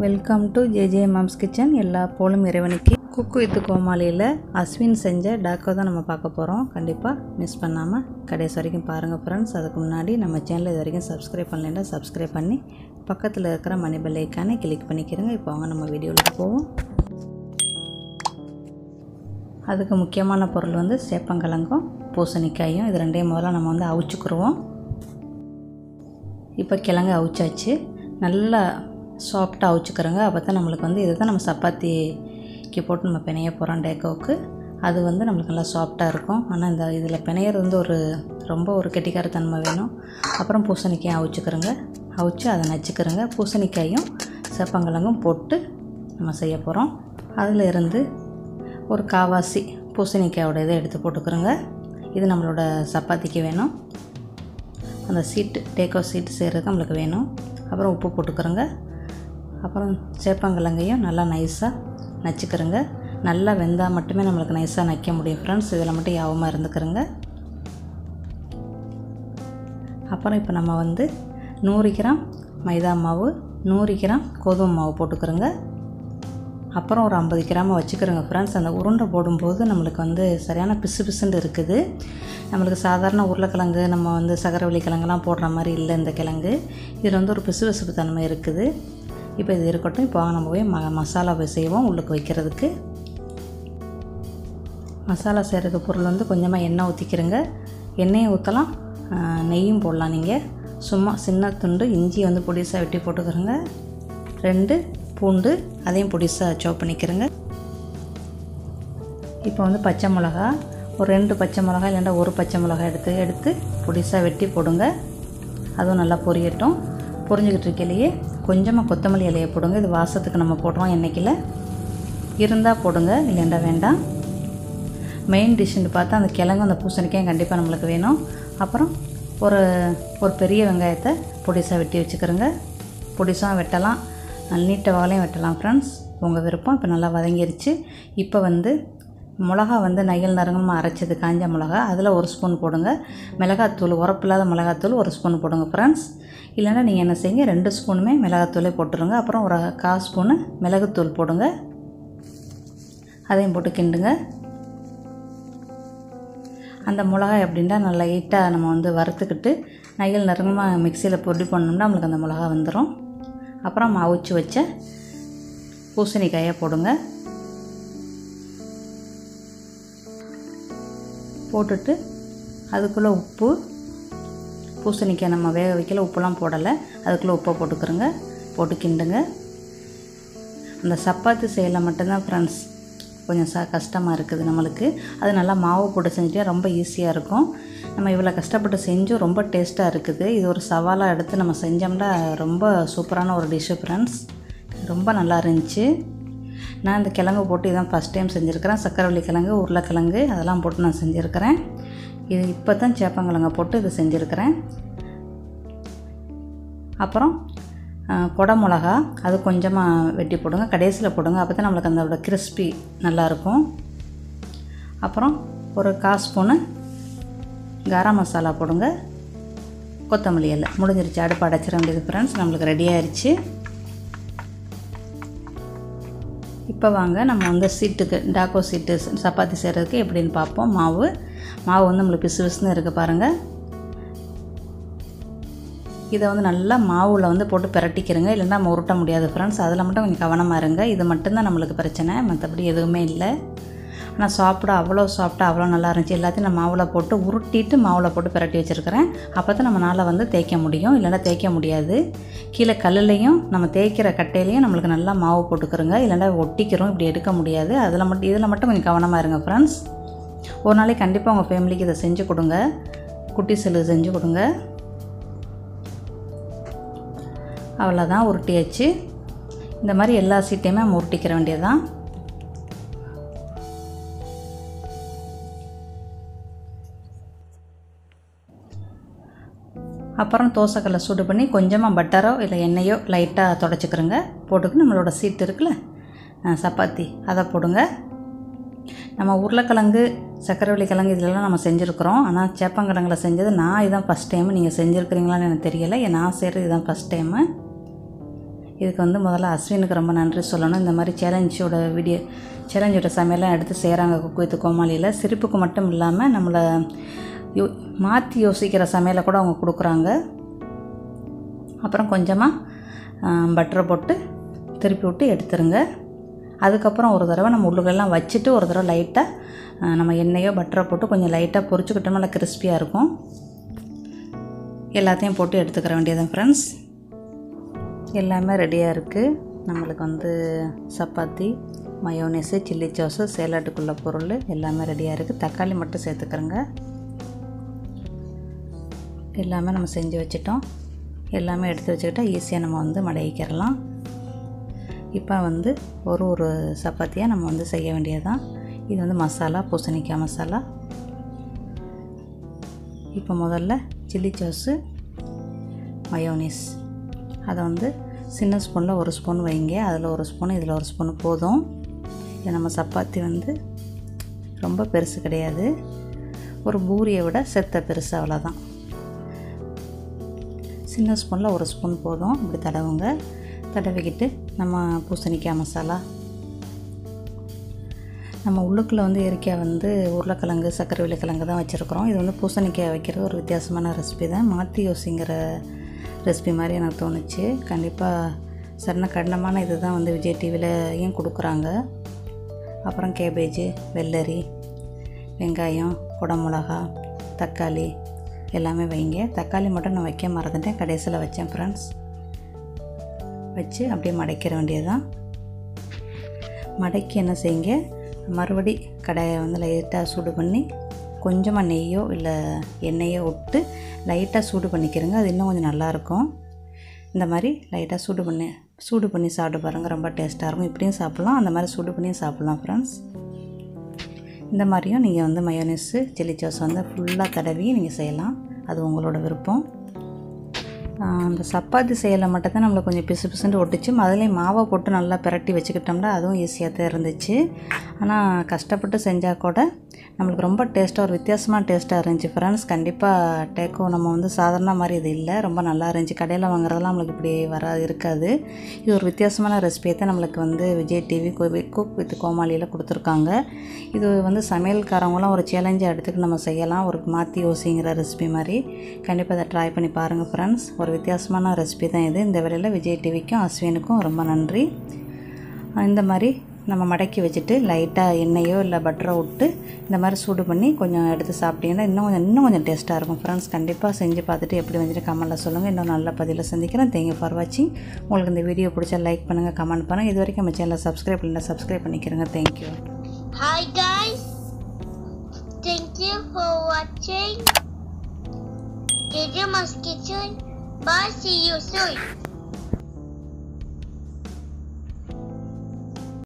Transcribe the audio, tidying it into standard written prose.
Welcome to J moms kitchen. எல்லா போலும் இறைவனுக்கு. குக்கு வித் கோமாளியில் அஸ்வின் செஞ்ச டாக்கோ தான் நம்ம பார்க்க போகிறோம். கண்டிப்பாக மிஸ் பண்ணாமல் கடைசி வரைக்கும் பாருங்கள் ஃப்ரெண்ட்ஸ். அதுக்கு முன்னாடி நம்ம சேனலை இது வரைக்கும் சப்ஸ்கிரைப் பண்ணலைன்னா சப்ஸ்கிரைப் பண்ணி பக்கத்தில் இருக்கிற மணி பெல் ஐக்கானை கிளிக் பண்ணிக்கிறோங்க. இப்போ அவங்க நம்ம வீடியோவில் போவோம். அதுக்கு முக்கியமான பொருள் வந்து சேப்பங்கிழங்கும் பூசணிக்காயும். இது ரெண்டையும் முதல்ல நம்ம வந்து அவிச்சுக்குருவோம். இப்போ கிழங்கு அவிச்சாச்சு. நல்லா சாஃப்டாக அவிச்சுக்கிறோங்க. அப்போ தான் நம்மளுக்கு வந்து இதை தான் நம்ம சப்பாத்திக்கு போட்டு நம்ம பிணைய போகிறோம் டேக்கோவுக்கு. அது வந்து நம்மளுக்கு நல்லா சாஃப்டாக இருக்கும். ஆனால் இந்த இதில் பிணையிறது வந்து ரொம்ப ஒரு கெட்டிக்கார தன்மை வேணும். அப்புறம் பூசணிக்காயும் அவிச்சுக்கிறோங்க. அவிச்சு அதை நச்சுக்கிறோங்க. பூசணிக்காயும் சேப்பங்கிழங்கும் போட்டு நம்ம செய்ய போகிறோம். அதில் இருந்து ஒரு காவாசி பூசணிக்காயோட இதை எடுத்து போட்டுக்கிறோங்க. இது நம்மளோட சப்பாத்திக்கு வேணும். அந்த சீட்டு டேக்கோ சீட்டு செய்கிறதுக்கு நம்மளுக்கு வேணும். அப்புறம் உப்பு போட்டுக்கிறோங்க. அப்புறம் சேப்பங்கிழங்கையும் நல்லா நைஸாக நச்சுக்கிறோங்க. நல்லா வெந்தால் மட்டுமே நம்மளுக்கு நைஸாக நைக்க முடியும் ஃப்ரெண்ட்ஸ். இதில் மட்டும் யாவமாக இருந்துக்கிறோங்க. அப்புறம் இப்போ நம்ம வந்து 100 கிராம் மைதா மாவு, 100 கிராம் கோதுமை மாவு போட்டுக்கிறோங்க. அப்புறம் ஒரு 50 கிராம் வச்சுக்கிறோங்க ஃப்ரெண்ட்ஸ். அந்த உருண்டை போடும்போது நம்மளுக்கு வந்து சரியான பிசு பிசுன்னு இருக்குது. நம்மளுக்கு சாதாரண உருளைக்கிழங்கு நம்ம வந்து சக்கரவள்ளி கிழங்குலாம் போடுற மாதிரி இல்லை இந்த கிழங்கு. இதில் வந்து ஒரு பிசுபிசுப்பு தன்மை இருக்குது. இப்போ இது இருக்கட்டும். இப்போ நம்ம போய் மசாலா போய் செய்வோம். உள்ளுக்கு வைக்கிறதுக்கு மசாலா செய்கிறதுக்கு பொருள் வந்து கொஞ்சமாக எண்ணெய் ஊற்றிக்கிறோங்க. எண்ணெயை ஊற்றலாம், நெய்யும் போடலாம். நீங்கள் சும்மா சின்ன துண்டு இஞ்சி வந்து பொடிசாக வெட்டி போட்டுக்கிறோங்க. 2 பூண்டு அதையும் பொடிசாக சாப் பண்ணிக்கிறோங்க. இப்போ வந்து பச்சை மிளகா ஒரு 2 பச்சை மிளகா இல்லைன்னா ஒரு பச்சை மிளகா எடுத்து பொடிசாக வெட்டி போடுங்க. அதுவும் நல்லா பொரியட்டும். பொரிஞ்சுக்கிட்டு இருக்கையிலேயே கொஞ்சமாக கொத்தமல்லி இலையை போடுங்க. இது வாசத்துக்கு நம்ம போடுறோம். எண்ணெய்க்கில் இருந்தால் போடுங்க, இல்லைண்டா வேண்டாம். மெயின் டிஷ்ஷுன்னு பார்த்தா அந்த கிழங்கு அந்த பூசணிக்காயும் கண்டிப்பாக நம்மளுக்கு வேணும். அப்புறம் ஒரு பெரிய வெங்காயத்தை பொடிசாக வெட்டி வச்சுக்கிறோங்க. பொடிசாக வெட்டலாம், நீட்ட வாழையும் வெட்டலாம் ஃப்ரெண்ட்ஸ், உங்கள் விருப்பம். இப்போ நல்லா வதங்கிருச்சு. இப்போ வந்து மிளகா வந்து நயல் நறுங்கமாக அரைச்சது காஞ்ச மிளகா, அதில் 1 ஸ்பூன் போடுங்க. மிளகாத்தூள் உரப்பில்லாத மிளகாத்தூள் 1 ஸ்பூன் போடுங்க ஃப்ரெண்ட்ஸ். இல்லைன்னா நீங்கள் என்ன செய்யுங்க, 2 ஸ்பூனுமே மிளகாத்தூளே போட்டுருங்க. அப்புறம் ஒரு 1/4 ஸ்பூனு மிளகுத்தூள் போடுங்க. அதையும் போட்டு கிண்டுங்க. அந்த மிளகாய் அப்படின்னா நல்லா லைட்டாக நம்ம வந்து வறுத்துக்கிட்டு நயல் நறுங்கமாக மிக்சியில் பொடி பண்ணோம்னா நம்மளுக்கு அந்த மிளகா வந்துடும். அப்புறம் அவிச்சு வச்ச பூசணிக்காயை போடுங்க. போட்டுட்டு அதுக்குள்ளே உப்பு, பூசணிக்காய் நம்ம வேக வைக்கல, உப்புலாம் போடலை, அதுக்குள்ளே உப்பை போட்டுக்கிறோங்க. போட்டு கிண்டுங்க. அந்த சப்பாத்தி செய்யலை மட்டும்தான் ஃப்ரெண்ட்ஸ் கொஞ்சம் கஷ்டமாக இருக்குது நம்மளுக்கு. அது நல்லா மாவு போட்டு செஞ்சுட்டே ரொம்ப ஈஸியாக இருக்கும். நம்ம இவ்வளோ கஷ்டப்பட்டு செஞ்சும் ரொம்ப டேஸ்ட்டாக இருக்குது. இது ஒரு சவாலாக எடுத்து நம்ம செஞ்சோம்னா ரொம்ப சூப்பரான ஒரு டிஷ்ஷு ஃப்ரெண்ட்ஸ். ரொம்ப நல்லா இருந்துச்சு. நான் இந்த கிழங்கு போட்டு இதான் ஃபஸ்ட் டைம் செஞ்சுருக்கிறேன். சக்கரவள்ளி கிழங்கு, உருளைக்கிழங்கு அதெல்லாம் போட்டு நான் செஞ்சுருக்கிறேன். இது இப்போ தான் சேப்பங்கிழங்கை போட்டு இது செஞ்சுருக்கிறேன். அப்புறம் கொடை மிளகா அது கொஞ்சமாக வெட்டி போடுங்க, கடைசியில் போடுங்க. அப்போ தான் நம்மளுக்கு அதோட கிறிஸ்பி நல்லாயிருக்கும். அப்புறம் ஒரு 1/4 ஸ்பூனு கரம் மசாலா போடுங்க. கொத்தமல்லி இலை முடிஞ்சிருச்சு. அடுப்பு அடைச்சிட வேண்டியது ஃப்ரெண்ட்ஸ். நம்மளுக்கு ரெடி ஆயிடுச்சு. இப்போ வாங்க நம்ம வந்து சீட்டுக்கு டாக்கோ சீட்டு சப்பாத்தி செய்கிறதுக்கு எப்படின்னு பார்ப்போம். மாவு வந்து நம்மளுக்கு பிசு பிசுன்னு இருக்குது பாருங்கள். இதை வந்து நல்லா மாவில் வந்து போட்டு பிரட்டிக்கிறங்க. இல்லைன்னா நம்ம உருட்ட முடியாது ஃப்ரெண்ட்ஸ். அதில் மட்டும் கொஞ்சம் கவனமாக இருங்க. இது மட்டும்தான் நம்மளுக்கு பிரச்சனை, மற்றபடி எதுவுமே இல்லை. ஆனால் அவ்வளோ சாப்பிட்டா அவ்வளோ நல்லா இருந்துச்சு. எல்லாத்தையும் நான் மாவில் போட்டு உருட்டிட்டு மாவில் போட்டு பிரட்டி வச்சுருக்கிறேன். அப்போ தான் நம்ம நாளை வந்து தேய்க்க முடியும், இல்லைன்னா தேய்க்க முடியாது. கீழே கல்லுலையும் நம்ம தேய்க்கிற கட்டையிலையும் நம்மளுக்கு நல்லா மாவு போட்டுக்கிறோங்க. இல்லைன்னா ஒட்டிக்கிறோம், இப்படி எடுக்க முடியாது. இதில் மட்டும் கொஞ்சம் கவனமாக இருங்க ஃப்ரெண்ட்ஸ். ஒரு நாளைக்கு கண்டிப்பாக உங்கள் ஃபேமிலிக்கு இதை செஞ்சு கொடுங்க. குட்டி செல்லு செஞ்சு கொடுங்க. அவ்வளோதான், உருட்டியாச்சு. இந்த மாதிரி எல்லா சீட்டையுமே நம்ம உருட்டிக்கிற வேண்டியதுதான். அப்புறம் தோசைக்கல்லை சூடு பண்ணி கொஞ்சமாக பட்டரோ இல்லை எண்ணெயோ லைட்டாக தொடச்சிக்கிறோங்க. போட்டுக்கு நம்மளோட சீட்டு இருக்குல்ல சப்பாத்தி, அதை போடுங்க. நம்ம உருளைக்கிழங்கு, சக்கரவள்ளி கிழங்கு இதிலெல்லாம் நம்ம செஞ்சுருக்குறோம். ஆனால் சேப்பங்கிழங்கில் செஞ்சது நான் இதுதான் ஃபஸ்ட் டைமு. நீங்கள் செஞ்சுருக்கிறீங்களான்னு எனக்கு தெரியலை. நான் செய்கிறது இதுதான் ஃபஸ்ட் டைமு. இதுக்கு வந்து முதல்ல அஸ்வினுக்கு ரொம்ப நன்றி சொல்லணும். இந்த மாதிரி சேலஞ்சோட சமையலாம் எடுத்து செய்கிறாங்க குக் வித் கோமாளியில். சிரிப்புக்கு மட்டும் இல்லாமல் நம்மளை மாற்றி யோசிக்கிற சமையலை கூட அவங்க கொடுக்குறாங்க. அப்புறம் கொஞ்சமாக பட்டரை போட்டு திருப்பி விட்டு எடுத்துருங்க. அதுக்கப்புறம் ஒரு தடவை நம்ம உள்ளுக்கெல்லாம் வச்சுட்டு ஒரு தடவை லைட்டாக நம்ம எண்ணெயோ பட்டரை போட்டு கொஞ்சம் லைட்டாக பொரிச்சுக்கிட்டோம்னா நல்லா கிறிஸ்பியாக இருக்கும். எல்லாத்தையும் போட்டு எடுத்துக்கிற வேண்டியதுதான் ஃப்ரெண்ட்ஸ். எல்லாமே ரெடியாக இருக்குது. நம்மளுக்கு வந்து சப்பாத்தி, மயோனீஸு, சில்லி சாஸு, சேலட்டுக்குள்ள பொருள் எல்லாமே ரெடியாக இருக்குது. தக்காளி மட்டும் சேர்த்துக்கிறோங்க. எல்லாமே நம்ம செஞ்சு வச்சிட்டோம். எல்லாமே எடுத்து வச்சுக்கிட்டால் ஈஸியாக நம்ம வந்து மடக்கிடலாம். இப்போ வந்து ஒரு சப்பாத்தியாக நம்ம வந்து செய்ய வேண்டியது தான். இது வந்து மசாலா, பூசணிக்காய் மசாலா. இப்போ முதல்ல சில்லி சாஸு, மயோனீஸ் அதை வந்து சின்ன ஸ்பூனில் 1 ஸ்பூன் வைங்க. அதில் 1 ஸ்பூன், இதில் 1 ஸ்பூன் போதும். இது நம்ம சப்பாத்தி வந்து ரொம்ப பெருசு கிடையாது, ஒரு பூரியை விட செத்த பெருசு, அவ்வளோதான். சின்ன ஸ்பூனில் 1 ஸ்பூன் போதும். இப்படி தடவுங்க. தடவிக்கிட்டு நம்ம பூசணிக்காய் மசாலா, நம்ம உள்ளுக்குள்ளே வந்து இயற்கையாக வந்து உருளைக்கிழங்கு, சக்கரவள்ளி கிழங்கு தான் வச்சுருக்குறோம். இது வந்து பூசணிக்காய் வைக்கிறது ஒரு வித்தியாசமான ரெசிபி தான். மாற்றி யோசிங்கிற ரெசிபி மாதிரி எனக்கு தோணுச்சு. கண்டிப்பாக சரண கடினமான இது தான் வந்து விஜய் டிவிலையும் கொடுக்குறாங்க. அப்புறம் கேபேஜு, வெள்ளரி, வெங்காயம், குடமிளகா, தக்காளி எல்லாமே வைங்க. தக்காளி மட்டும் நான் வைக்க மறந்துட்டேன், கடைசியில் வச்சேன் ஃப்ரெண்ட்ஸ். வச்சு அப்படியே மடக்கிற வேண்டியதுதான். மடக்கி என்ன செய்யுங்க, மறுபடி கடாயை வந்து லைட்டாக சூடு பண்ணி கொஞ்சமாக நெய்யோ இல்லை எண்ணெயோ விட்டு லைட்டாக சூடு பண்ணிக்கிறங்க. அது இன்னும் கொஞ்சம் நல்லாயிருக்கும். இந்த மாதிரி லைட்டாக சூடு பண்ணி சாப்பிட்டு பாருங்கள், ரொம்ப டேஸ்ட்டாக இருக்கும். இப்படியும் சாப்பிட்லாம், அந்த மாதிரி சூடு பண்ணியும் சாப்பிட்லாம் ஃப்ரெண்ட்ஸ். இந்த மாதிரியும் நீங்கள் வந்து மயோனீஸு, சில்லி சாஸ் வந்து ஃபுல்லாக தடவி நீங்கள் செய்யலாம். அது உங்களோட விருப்பம். அந்த சப்பாத்தி செய்யலை மட்டும் தான் நம்மளுக்கு கொஞ்சம் பிசு பிசுன்னு ஒட்டிச்சு. அதுலேயும் மாவை போட்டு நல்லா பிரட்டி வச்சுக்கிட்டோம்னா அதுவும் ஈஸியாக தான் இருந்துச்சு. ஆனால் கஷ்டப்பட்டு செஞ்சால் கூட நம்மளுக்கு ரொம்ப டேஸ்ட்டாக, ஒரு வித்தியாசமான டேஸ்ட்டாக இருந்துச்சு ஃப்ரெண்ட்ஸ். கண்டிப்பாக டேக்கோ நம்ம வந்து சாதாரண மாதிரி இது இல்லை, ரொம்ப நல்லா இருந்துச்சு. கடையில் வாங்குறதெல்லாம் நம்மளுக்கு இப்படி இருக்காது. இது ஒரு வித்தியாசமான ரெசிபியை தான் நம்மளுக்கு வந்து விஜய் டிவி குக் வித் கோமாளியில் கொடுத்துருக்காங்க. இது வந்து சமையல்காரவங்களாம் ஒரு சேலஞ்சாக எடுத்துக்கிட்டு நம்ம செய்யலாம், ஒரு மாற்றி யோசிங்கிற ரெசிபி மாதிரி. கண்டிப்பாக அதை ட்ரை பண்ணி பாருங்கள் ஃப்ரெண்ட்ஸ். ஒரு வித்தியாசமான ரெசிபி தான் இது. இந்த வேளையில் விஜய் டிவிக்கும் அஸ்வினுக்கும் ரொம்ப நன்றி. இந்த மாதிரி நம்ம மடக்கி வச்சுட்டு லைட்டாக எண்ணெயோ இல்லை பட்டரோ விட்டு இந்த மாதிரி சூடு பண்ணி கொஞ்சம் எடுத்து சாப்பிட்டீங்கன்னா இன்னும் கொஞ்சம் டேஸ்ட்டாக இருக்கும் ஃப்ரெண்ட்ஸ். கண்டிப்பாக செஞ்சு பார்த்துட்டு எப்படி வந்துட்டு கமெண்ட்டில் சொல்லுங்கள். இன்னும் நல்ல பதிவில் சந்திக்கிறேன். தேங்க்யூ ஃபார் வாட்சிங். உங்களுக்கு இந்த வீடியோ பிடிச்சா லைக் பண்ணுங்கள், கமெண்ட் பண்ணுங்கள். இது வரைக்கும் நம்ம சேனலை சப்ஸ்கிரைப் பண்ணிக்கிறேங்க. Thank you. Hi guys, thank you for watching. Skitchen. Bye, see you soon.